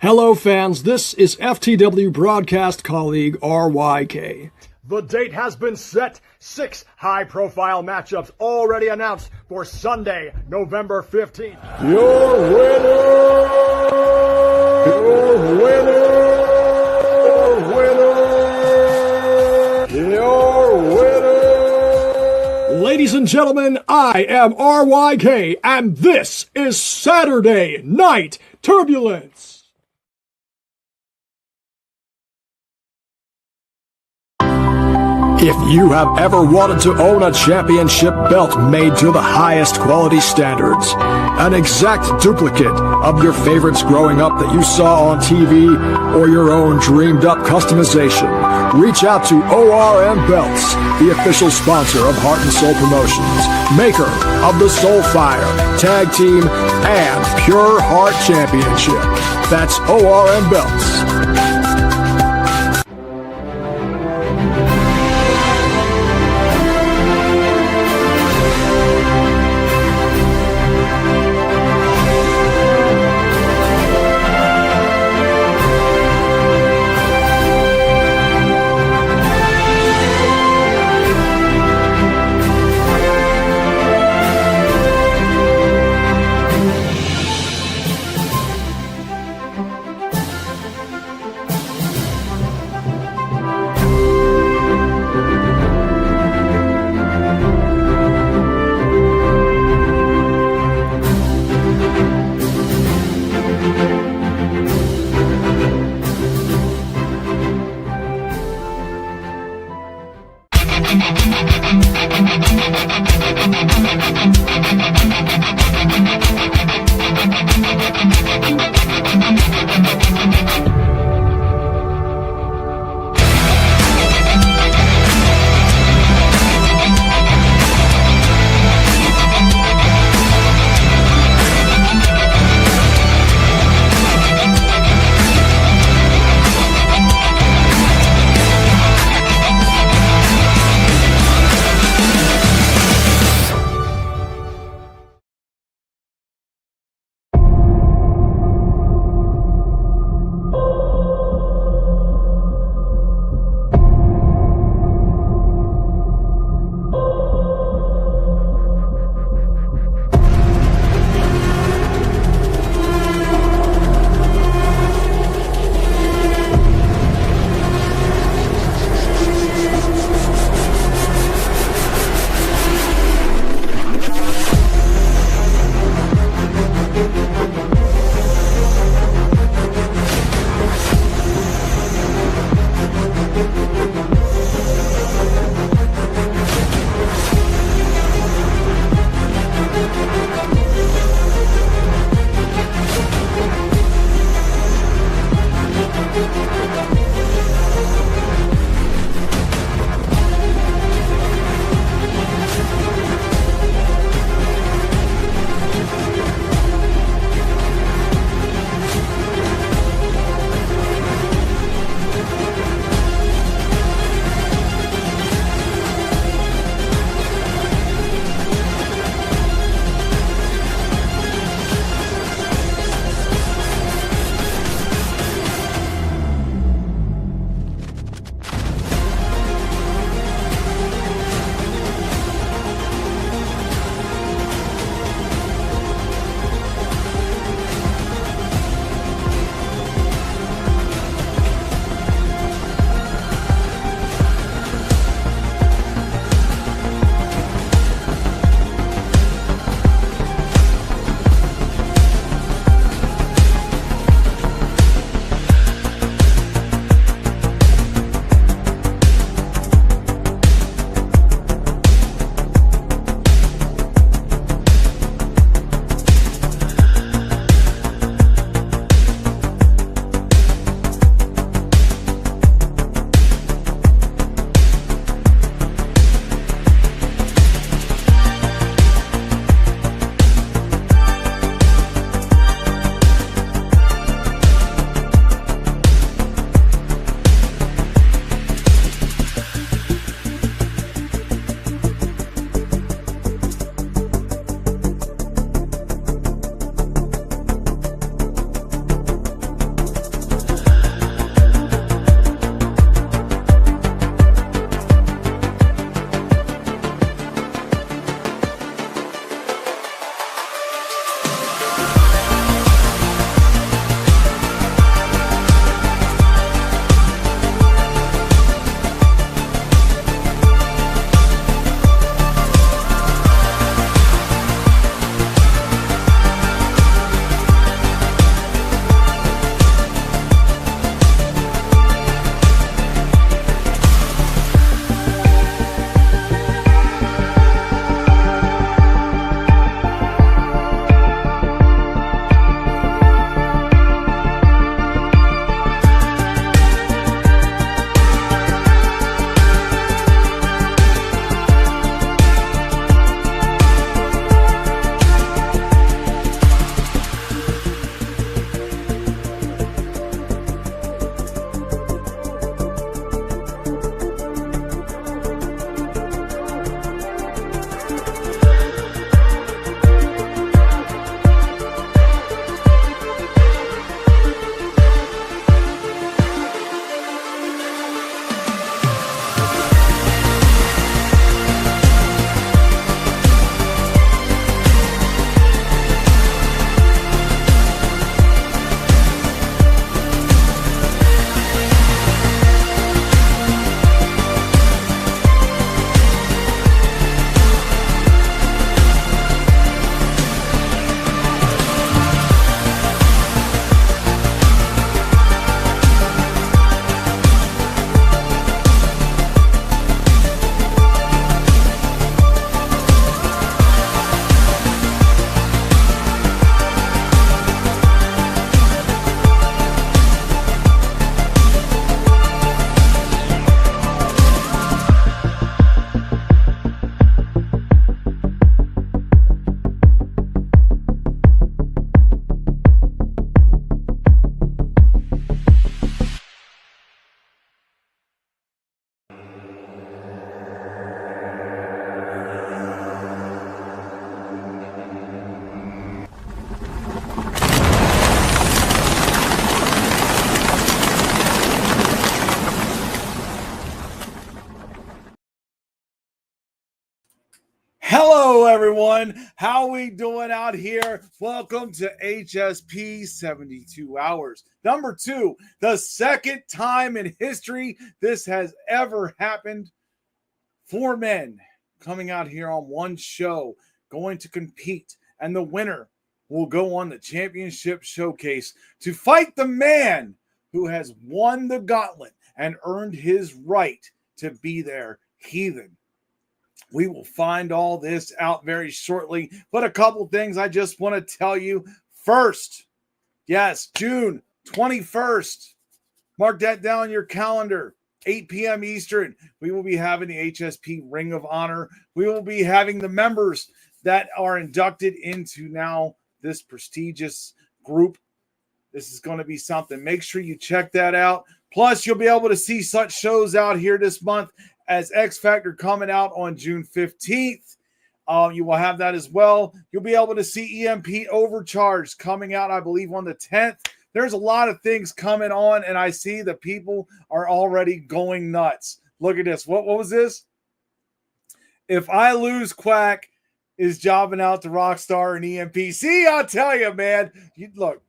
Hello fans, this is FTW broadcast colleague RYK. The date has been set. 6 high-profile matchups already announced for Sunday, November 15th. Your winner. Ladies and gentlemen, I am RYK, and this is Saturday Night Turbulence. If you have ever wanted to own a championship belt made to the highest quality standards, an exact duplicate of your favorites growing up that you saw on TV, or your own dreamed up customization, reach out to ORM Belts, the official sponsor of Heart and Soul Promotions, maker of the Soulfire, Tag Team, and Pure Heart Championship. That's ORM Belts. Hello, everyone. How we doing out here? Welcome to HSP 72 Hours. Number 2, the second time in history this has ever happened. 4 men coming out here on one show, going to compete, and the winner will go on the championship showcase to fight the man who has won the gauntlet and earned his right to be there, Heathen. We will find all this out very shortly, but a couple things I just want to tell you. First, yes, June 21st. Mark that down on your calendar. 8 p.m. Eastern. We will be having the HSP Ring of Honor. We will be having the members that are inducted into now this prestigious group. This is going to be something. Make sure you check that out. Plus, you'll be able to see such shows out here this month as X Factor coming out on June 15th. You will have that as well. You'll be able to see EMP Overcharged coming out, I believe, on the 10th. There's a lot of things coming on, and I see the people are already going nuts. Look at this. What was this? If I Lose Quack is jobbing out to Rockstar and EMP. See, I'll tell you, man. Look,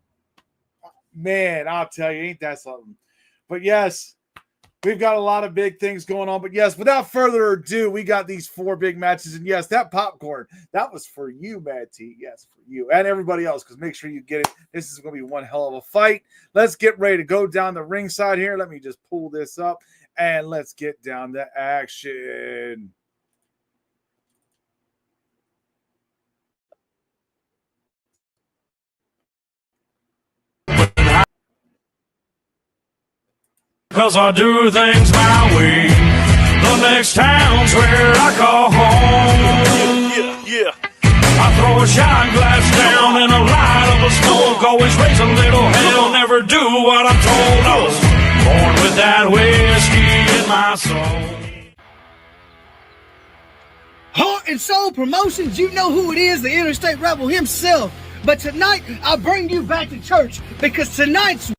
man, I'll tell you, ain't that something? But yes, we've got a lot of big things going on. But yes, without further ado, we got these 4 big matches. And yes, that popcorn, that was for you, Mad T. Yes, for you and everybody else, because make sure you get it. This is going to be one hell of a fight. Let's get ready to go down the ringside here. Let me just pull this up and let's get down to action. Cause I do things my way. The next town's where I call home. Yeah. I throw a shine glass down in a light of a smoke. Always raise a little hell, never do what I'm told. I was born with that whiskey in my soul. Heart and Soul Promotions, you know who it is, the Interstate Rebel himself. But tonight, I bring you back to church because tonight's...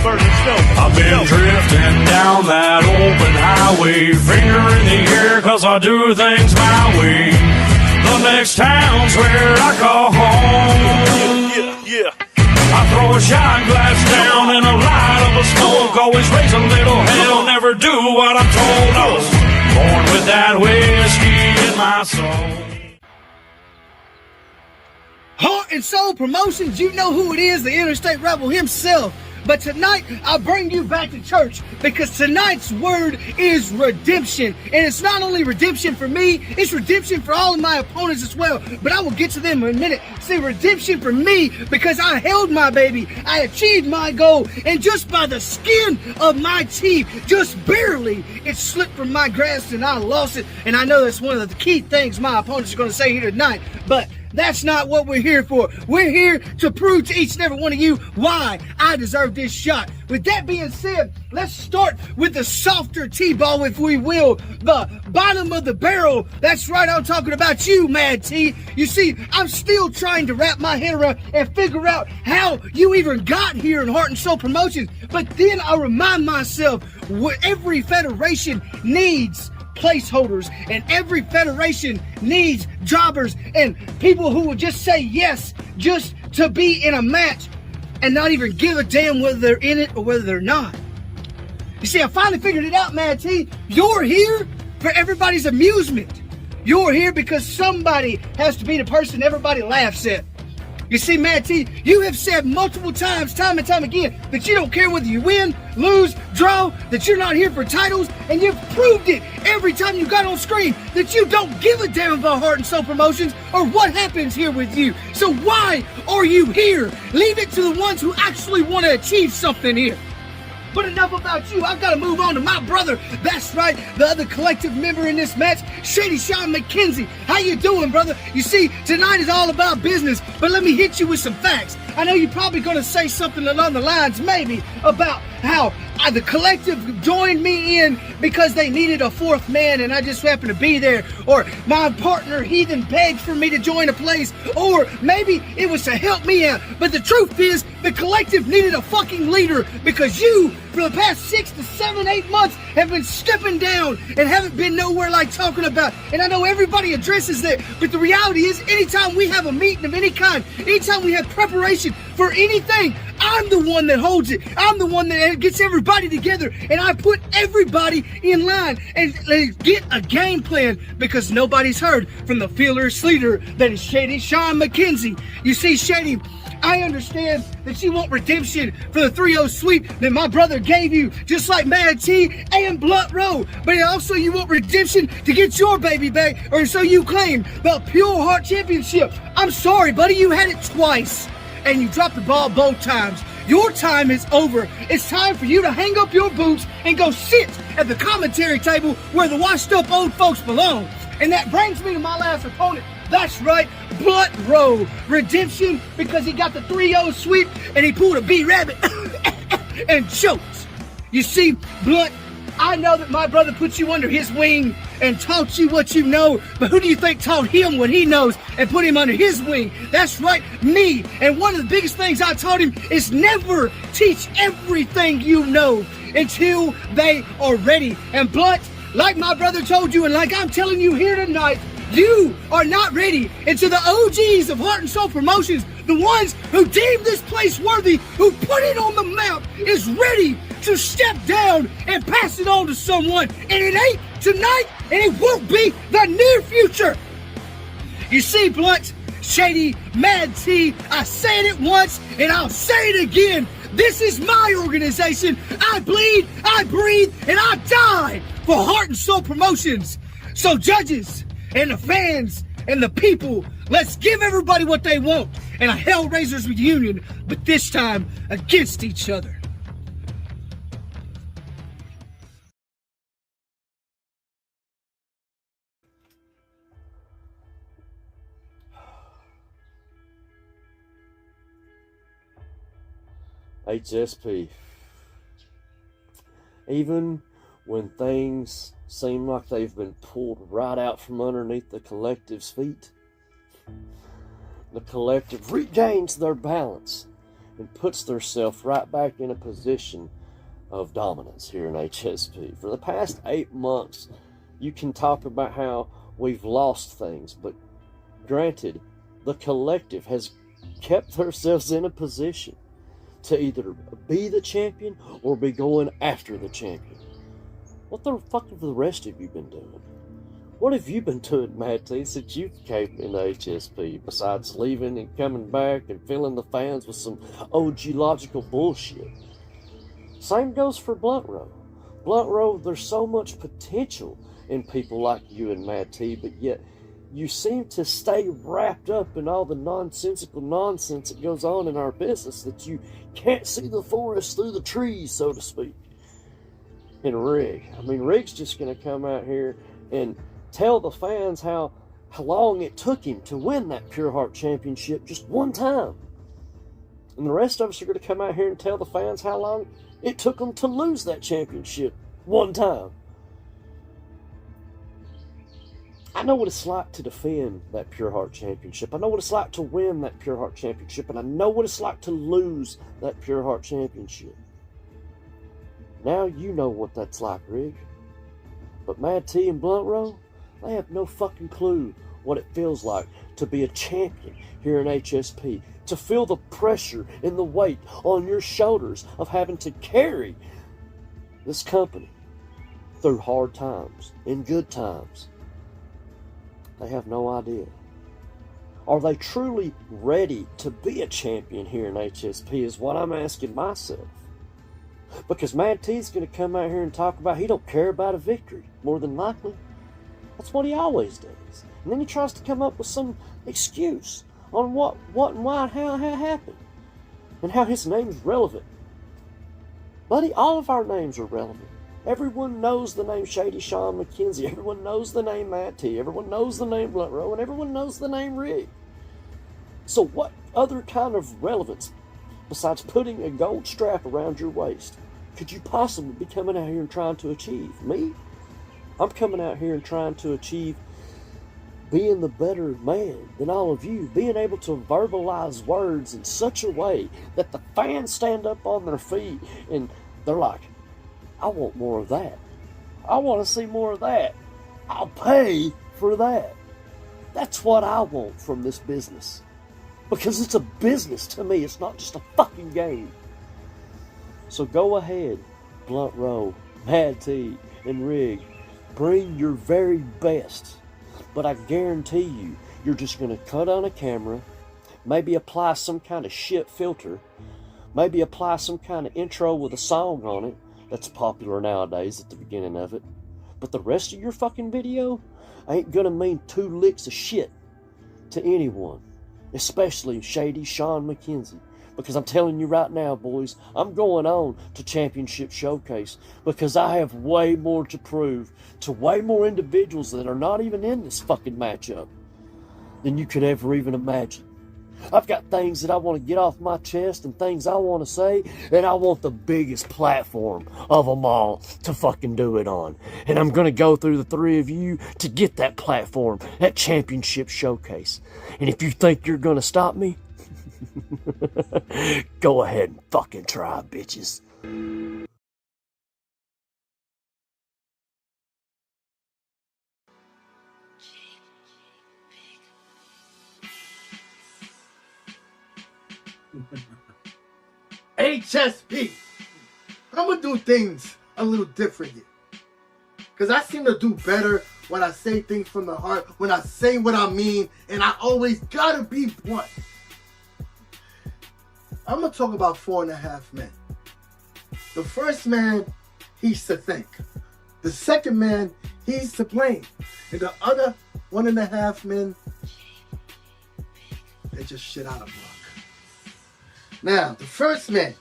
I've been drifting down that open highway, finger in the air, cause I do things my way. The next town's where I call home. Yeah. I throw a shine glass down in a light of a smoke, always raise a little hell, never do what I'm told. I was born with that whiskey in my soul. Heart and Soul Promotions, you know who it is, the Interstate Rebel himself. But tonight, I bring you back to church because tonight's word is redemption. And it's not only redemption for me, it's redemption for all of my opponents as well. But I will get to them in a minute. See, redemption for me because I held my baby. I achieved my goal. And just by the skin of my teeth, just barely, it slipped from my grasp and I lost it. And I know that's one of the key things my opponents are going to say here tonight. But that's not what we're here for. We're here to prove to each and every one of you why I deserve this shot. With that being said, let's start with the softer T-ball, if we will. The bottom of the barrel. That's right, I'm talking about you, Mad T. You see, I'm still trying to wrap my head around and figure out how you even got here in Heart and Soul Promotions. But then I remind myself, what every federation needs placeholders, and every federation needs jobbers and people who will just say yes just to be in a match and not even give a damn whether they're in it or whether they're not. You see, I finally figured it out, Mad T. You're here for everybody's amusement. You're here because somebody has to be the person everybody laughs at. You see, Mad T, you have said multiple times, time and time again, that you don't care whether you win, lose, draw, that you're not here for titles, and you've proved it every time you got on screen that you don't give a damn about Heart and Soul Promotions or what happens here with you. So why are you here? Leave it to the ones who actually want to achieve something here. But enough about you. I've got to move on to my brother. That's right, the other collective member in this match, Shady Sean McKenzie. How you doing, brother? You see, tonight is all about business, but let me hit you with some facts. I know you're probably going to say something along the lines, maybe, about how the collective joined me in because they needed a fourth man and I just happened to be there, or my partner Heathen begged for me to join a place, or maybe it was to help me out. But the truth is, the collective needed a fucking leader because you, for the past 6 to 7, 8 months, have been stepping down and haven't been nowhere like talking about. And I know everybody addresses that, but the reality is, anytime we have a meeting of any kind, anytime we have preparation for anything, I'm the one that holds it. I'm the one that gets everybody together, and I put everybody in line and get a game plan, because nobody's heard from the fearless leader that is Shady Sean McKenzie. You see, Shady, I understand that you want redemption for the 3-0 sweep that my brother gave you, just like Mad T and Blunt Row. But also you want redemption to get your baby back, or so you claim, the Pure Heart Championship. I'm sorry, buddy, you had it twice, and you dropped the ball both times. Your time is over. It's time for you to hang up your boots and go sit at the commentary table where the washed up old folks belong. And that brings me to my last opponent. That's right, Blunt Row. Redemption because he got the 3-0 sweep and he pulled a B-rabbit and choked. You see, Blunt, I know that my brother put you under his wing and taught you what you know, but who do you think taught him what he knows and put him under his wing? That's right, me. And one of the biggest things I taught him is never teach everything you know until they are ready. And Blunt, like my brother told you and like I'm telling you here tonight, you are not ready until the OGs of Heart and Soul Promotions, the ones who deemed this place worthy, who put it on the map, is ready to step down and pass it on to someone. And it ain't tonight, and it won't be the near future. You see, Blunt, Shady, Mad T, I said it once, and I'll say it again. This is my organization. I bleed, I breathe, and I die for Heart and Soul Promotions. So judges, and the fans, and the people, let's give everybody what they want, and a Hellraisers reunion, but this time against each other. HSP. Even when things seem like they've been pulled right out from underneath the collective's feet, the collective regains their balance and puts themselves right back in a position of dominance here in HSP. For the past 8 months, you can talk about how we've lost things, but granted, the collective has kept themselves in a position to either be the champion or be going after the champion. What the fuck have the rest of you been doing? What have you been doing, Matt T, since you came into HSP, besides leaving and coming back and filling the fans with some OG logical bullshit? Same goes for Blunt Row. Blunt Row, there's so much potential in people like you and Matt T, but yet you seem to stay wrapped up in all the nonsensical nonsense that goes on in our business that you can't see the forest through the trees, so to speak. And Rig, Rig's just going to come out here and tell the fans how long it took him to win that Pure Heart Championship just one time. And the rest of us are going to come out here and tell the fans how long it took them to lose that championship one time. I know what it's like to defend that Pure Heart Championship. I know what it's like to win that Pure Heart Championship. And I know what it's like to lose that Pure Heart Championship. Now you know what that's like, Rig. But Mad T and Blunt Row, they have no fucking clue what it feels like to be a champion here in HSP. To feel the pressure and the weight on your shoulders of having to carry this company through hard times and good times. They have no idea. Are they truly ready to be a champion here in HSP is what I'm asking myself. Because Mad T's going to come out here and talk about he don't care about a victory, more than likely. That's what he always does. And then he tries to come up with some excuse on what and why and how it happened. And how his name's relevant. Buddy, all of our names are relevant. Everyone knows the name Shady Sean McKenzie. Everyone knows the name Matt T. Everyone knows the name Blunt Row. And everyone knows the name Rig. So what other kind of relevance, besides putting a gold strap around your waist, could you possibly be coming out here and trying to achieve? Me? I'm coming out here and trying to achieve being the better man than all of you, being able to verbalize words in such a way that the fans stand up on their feet and they're like, I want more of that. I want to see more of that. I'll pay for that. That's what I want from this business. Because it's a business to me. It's not just a fucking game. So go ahead, Blunt Row, Mad T, and Rig. Bring your very best. But I guarantee you, you're just going to cut on a camera, maybe apply some kind of shit filter, maybe apply some kind of intro with a song on it that's popular nowadays at the beginning of it. But the rest of your fucking video ain't going to mean 2 licks of shit to anyone, especially Shady Sean McKenzie. Because I'm telling you right now, boys, I'm going on to Championship Showcase because I have way more to prove to way more individuals that are not even in this fucking matchup than you could ever even imagine. I've got things that I want to get off my chest and things I want to say, and I want the biggest platform of them all to fucking do it on. And I'm going to go through the 3 of you to get that platform at Championship Showcase. And if you think you're going to stop me, go ahead and fucking try, bitches. HSP. I'm gonna do things a little differently. Because I seem to do better when I say things from the heart, when I say what I mean, and I always gotta be blunt. I'm going to talk about 4.5 men. The first man, he's to thank. The second man, he's to blame. And the other 1.5 men, they just shit out of luck. Now, the first man,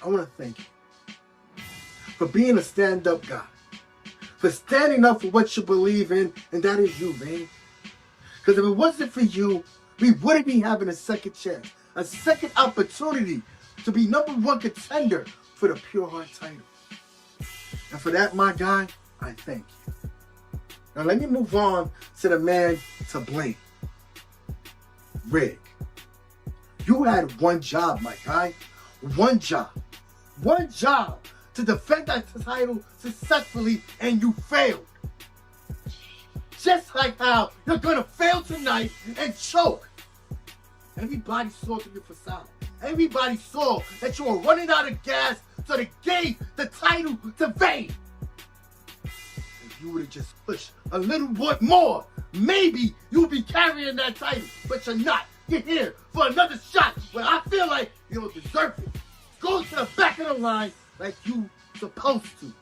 I want to thank you for being a stand-up guy. For standing up for what you believe in, and that is you, man. Because if it wasn't for you, we wouldn't be having a second chance. A second opportunity to be #1 contender for the Pure Heart title. And for that, my guy, I thank you. Now let me move on to the man to blame. Rig. You had one job, my guy. One job. One job to defend that title successfully, and you failed. Just like how you're gonna fail tonight and choke. Everybody saw through your facade. Everybody saw that you were running out of gas, so they gave the title to Vain. If you would have just pushed a little bit more, maybe you'd be carrying that title. But you're not. You're here for another shot where I feel like you don't deserve it. Go to the back of the line like you supposed to.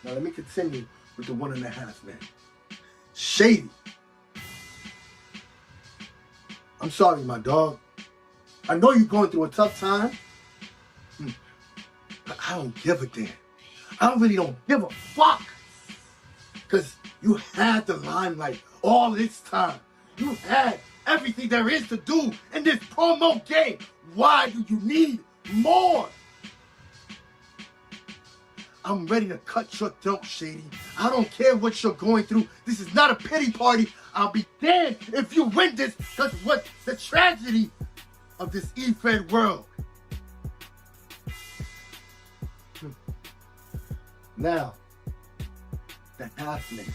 Now let me continue with the 1.5 men. Shady. I'm sorry, my dog. I know you're going through a tough time, but I don't give a damn. I really don't give a fuck. Because you had the limelight all this time. You had everything there is to do in this promo game. Why do you need more? I'm ready to cut your throat, Shady. I don't care what you're going through. This is not a pity party. I'll be damned if you win this, because what's the tragedy of this E-Fed world? Now, the half man.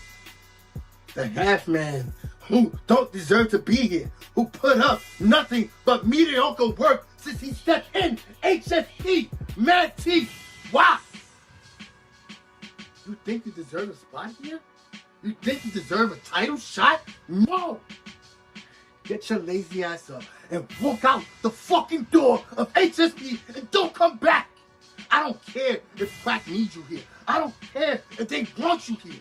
The half man who don't deserve to be here, who put up nothing but mediocre work since he stepped in HSP, Mad T. Why? You think you deserve a spot here? You think you deserve a title shot? No! Get your lazy ass up and walk out the fucking door of HSP and don't come back! I don't care if Crack needs you here. I don't care if they want you here.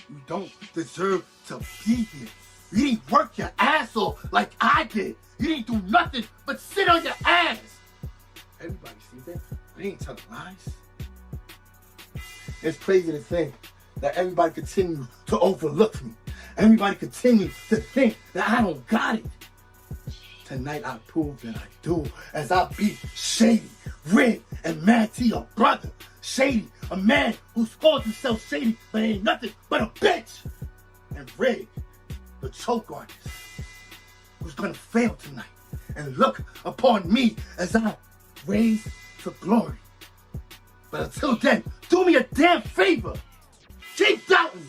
You don't deserve to be here. You didn't work your ass off like I did. You didn't do nothing but sit on your ass. Everybody sees that. I ain't telling lies. It's crazy to think that everybody continues to overlook me. Everybody continues to think that I don't got it. tonight I prove that I do, as I beat Shady, Red, and Mad T, a brother. Shady, a man who calls himself Shady, but ain't nothing but a bitch. And Red, the choke artist, who's gonna fail tonight and look upon me as I raise to glory. But until then, do me a damn favor. Keep doubting me.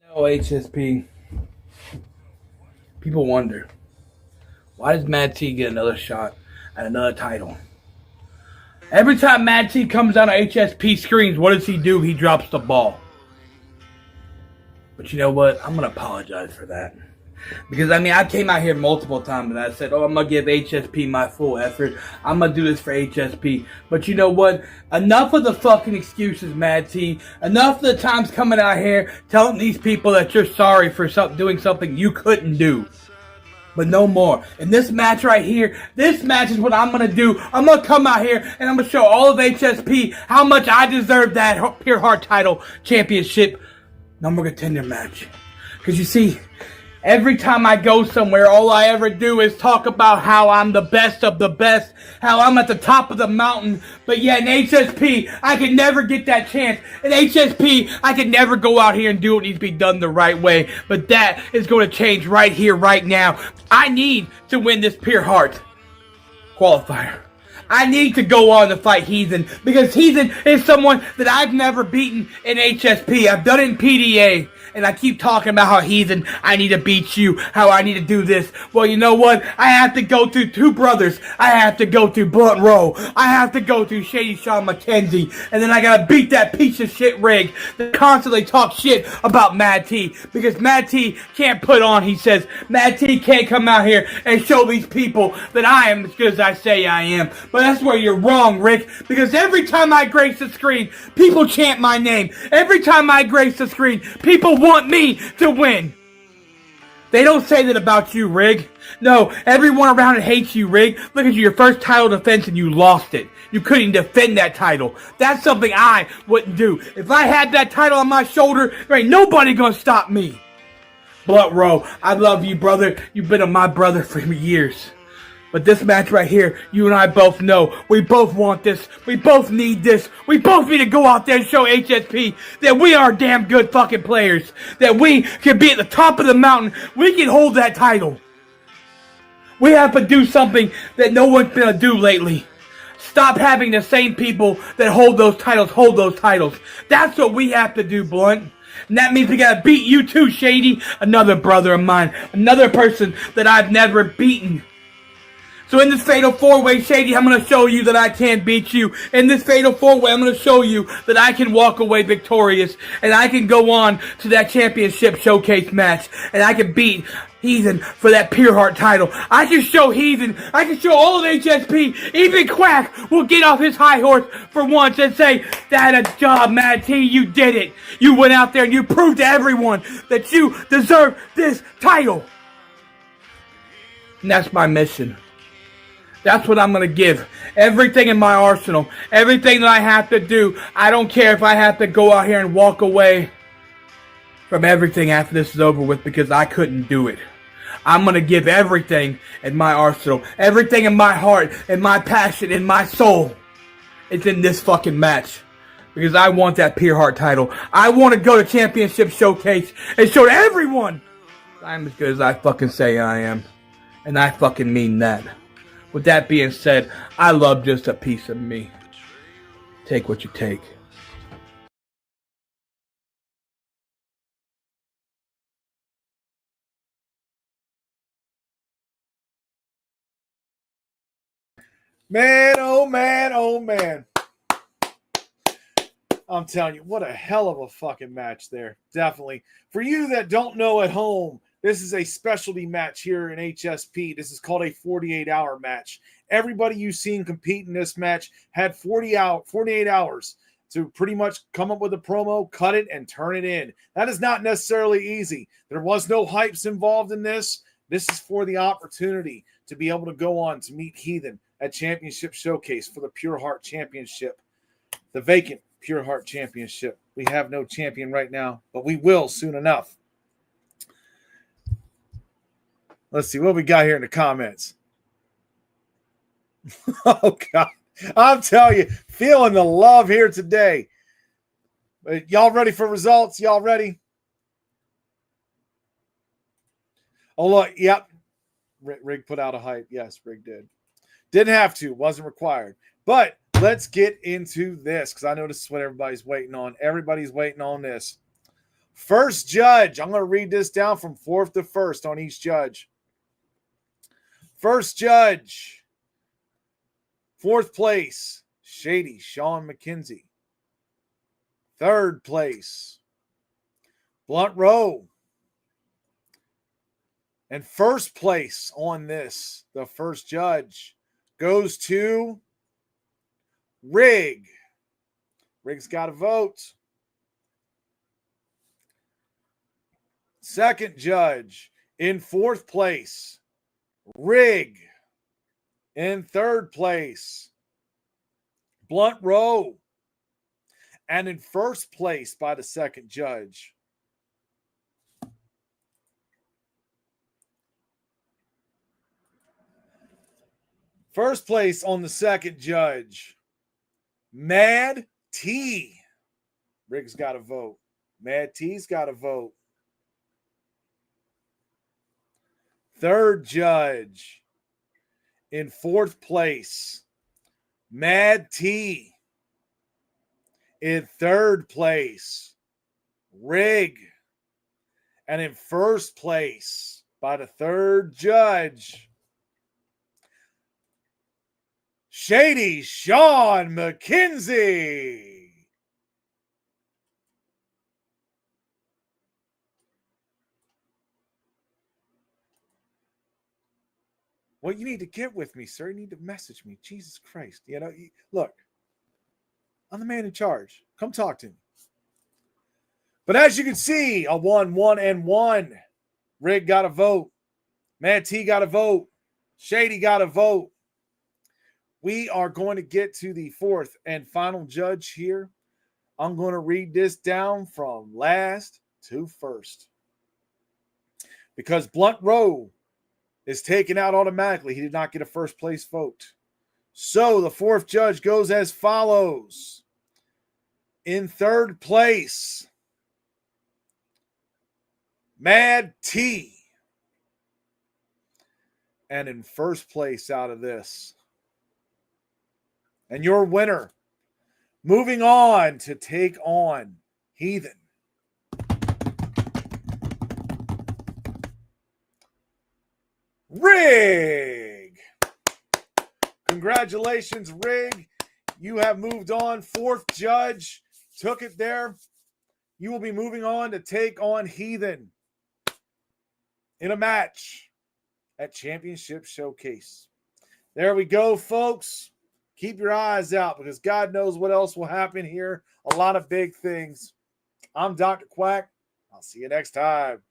No, HSP. People wonder, why does Mad T get another shot at another title? Every time Mad T comes on HSP screens, what does he do? He drops the ball. But you know what? I'm going to apologize for that. Because, I came out here multiple times and I said, I'm going to give HSP my full effort. I'm going to do this for HSP. But you know what? Enough of the fucking excuses, Mad T. Enough of the times coming out here telling these people that you're sorry for doing something you couldn't do. But no more. In this match right here, this match is what I'm going to do. I'm going to come out here and I'm going to show all of HSP how much I deserve that Pure Heart title championship number contender match. Because you see, every time I go somewhere, all I ever do is talk about how I'm the best of the best, how I'm at the top of the mountain. But yet in HSP, I can never get that chance. In HSP, I can never go out here and do what needs to be done the right way. But that is going to change right here, right now. I need to win this Pure Heart qualifier. I need to go on to fight Heathen, because Heathen is someone that I've never beaten in HSP. I've done it in PDA, and I keep talking about how Heathen, I need to beat you, how I need to do this. Well, you know what? I have to go through two brothers. I have to go through Blunt Rowe. I have to go through Shady Sean McKenzie, and then I gotta beat that piece of shit Rig that constantly talks shit about Mad T, because Mad T can't put on, he says, Mad T can't come out here and show these people that I am as good as I say I am. But that's where you're wrong, Rick, because every time I grace the screen, people chant my name. Every time I grace the screen, people want me to win. They don't say that about you, Rig. No, everyone around it hates you, Rig. Look at you, your first title defense and you lost it. You couldn't defend that title. That's something I wouldn't do. If I had that title on my shoulder, there ain't nobody gonna stop me. Blunt Rowe, I love you, brother. You've been my brother for years. But this match right here, you and I both know, we both want this, we both need this, we both need to go out there and show HSP that we are damn good fucking players, that we can be at the top of the mountain, we can hold that title. We have to do something that no one's gonna do lately. Stop having the same people that hold those titles. That's what we have to do, Blunt. And that means we gotta beat you too, Shady, another brother of mine, another person that I've never beaten. So in this Fatal 4-Way, Shady, I'm going to show you that I can beat you. In this Fatal 4-Way, I'm going to show you that I can walk away victorious. And I can go on to that championship showcase match. And I can beat Heathen for that Pure Heart title. I can show Heathen, I can show all of HSP, even Quack will get off his high horse for once and say, that a job, Mad T, you did it. You went out there and you proved to everyone that you deserve this title. And that's my mission. That's what I'm going to give. Everything in my arsenal. Everything that I have to do. I don't care if I have to go out here and walk away from everything after this is over with, because I couldn't do it. I'm going to give everything in my arsenal. Everything in my heart, in my passion, in my soul. It's in this fucking match. Because I want that Pure Heart title. I want to go to Championship Showcase and show to everyone I'm as good as I fucking say I am. And I fucking mean that. With that being said, I love just a piece of me. Take what you take. Man, oh man, oh man. I'm telling you, what a hell of a fucking match there. Definitely. For you that don't know at home, this is a specialty match here in HSP. This is called a 48-hour match. Everybody you've seen compete in this match had 48 hours to pretty much come up with a promo, cut it, and turn it in. That is not necessarily easy. There was no hypes involved in this. This is for the opportunity to be able to go on to meet Heathen at Championship Showcase for the Pure Heart Championship, the vacant Pure Heart Championship. We have no champion right now, but we will soon enough. Let's see what we got here in the comments. Oh, God. I'm telling you, feeling the love here today. Y'all ready for results? Y'all ready? Oh, look. Yep. Rig put out a hype. Yes, Rig did. Didn't have to. Wasn't required. But let's get into this because I know this is what everybody's waiting on. Everybody's waiting on this. First judge. I'm going to read this down from fourth to first on each judge. First judge. Fourth place, Shady Sean McKenzie. Third place, Blunt Rowe. And first place on this, the first judge, goes to Rig. Rig's got a vote. Second judge, in fourth place, Rig. In third place, Blunt Rowe. And in first place by the second judge, first place on the second judge, Mad T. Rig's got a vote. Mad T's got a vote. Third judge, in fourth place, Mad T. In third place, Rig. And in first place, by the third judge, Shady Sean McKenzie. Well, you need to get with me, sir. You need to message me. Jesus Christ. You know, look, I'm the man in charge. Come talk to me. But as you can see, a 1-1-1. Rig got a vote. Mad T got a vote. Shady got a vote. We are going to get to the fourth and final judge here. I'm going to read this down from last to first. Because Blunt Rowe is taken out automatically. He did not get a first place vote. So the fourth judge goes as follows. In third place, Mad T. And in first place out of this, and your winner, moving on to take on Heathen, Rig. Congratulations, Rig. You have moved on. Fourth judge took it there. You will be moving on to take on Heathen in a match at Championship Showcase. There we go, folks. Keep your eyes out because God knows what else will happen here. A lot of big things. I'm Dr. Quack. I'll see you next time.